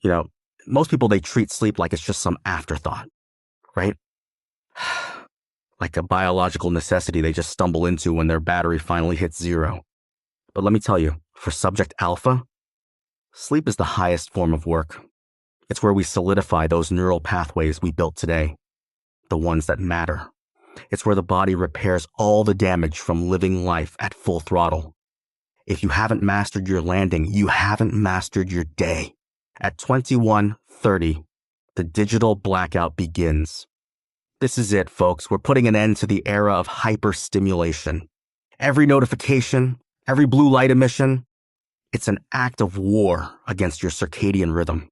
You know, most people, they treat sleep like it's just some afterthought, right? Like a biological necessity they just stumble into when their battery finally hits zero. But let me tell you, for subject alpha, sleep is the highest form of work. It's where we solidify those neural pathways we built today, the ones that matter. It's where the body repairs all the damage from living life at full throttle. If you haven't mastered your landing, you haven't mastered your day. At 21:30, the digital blackout begins. This is it, folks. We're putting an end to the era of hyperstimulation. Every notification, every blue light emission, it's an act of war against your circadian rhythm.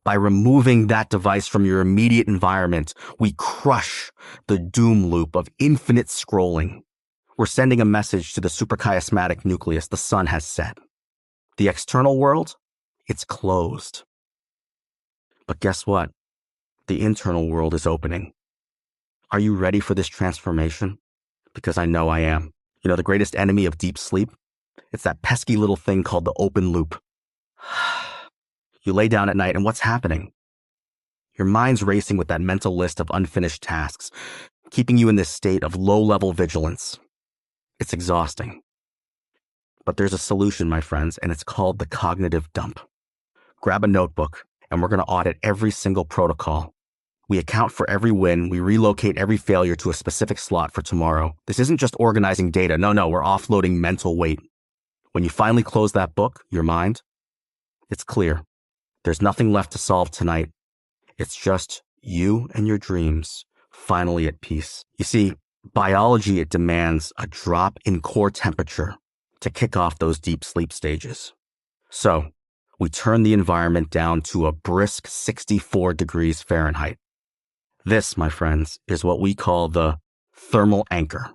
By removing that device from your immediate environment, we crush the doom loop of infinite scrolling. We're sending a message to the suprachiasmatic nucleus the sun has set. The external world, it's closed. But guess what? The internal world is opening. Are you ready for this transformation? Because I know I am. You know, the greatest enemy of deep sleep? It's that pesky little thing called the open loop. You lay down at night and what's happening? Your mind's racing with that mental list of unfinished tasks, keeping you in this state of low-level vigilance. It's exhausting. But there's a solution, my friends, and it's called the cognitive dump. Grab a notebook, and we're going to audit every single protocol. We account for every win, we relocate every failure to a specific slot for tomorrow. This isn't just organizing data. No, we're offloading mental weight. When you finally close that book, your mind, it's clear. There's nothing left to solve tonight. It's just you and your dreams finally at peace. You see, biology, it demands a drop in core temperature to kick off those deep sleep stages. So, we turn the environment down to a brisk 64 degrees Fahrenheit. This, my friends, is what we call the thermal anchor.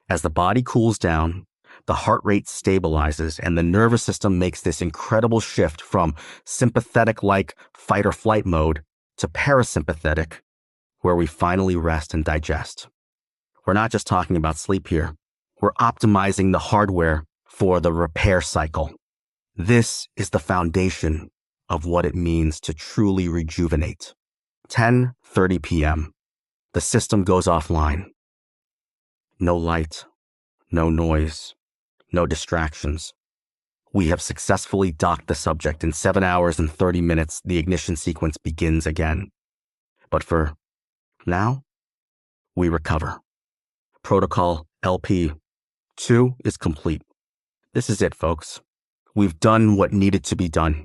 As the body cools down, the heart rate stabilizes, and the nervous system makes this incredible shift from sympathetic-like fight or flight mode to parasympathetic, where we finally rest and digest. We're not just talking about sleep here. We're optimizing the hardware for the repair cycle. This is the foundation of what it means to truly rejuvenate. 10:30 p.m. The system goes offline. No light, no noise, no distractions. We have successfully docked the subject. In 7 hours and 30 minutes, the ignition sequence begins again. But for now, we recover. Protocol LP-02 is complete. This is it, folks. We've done what needed to be done.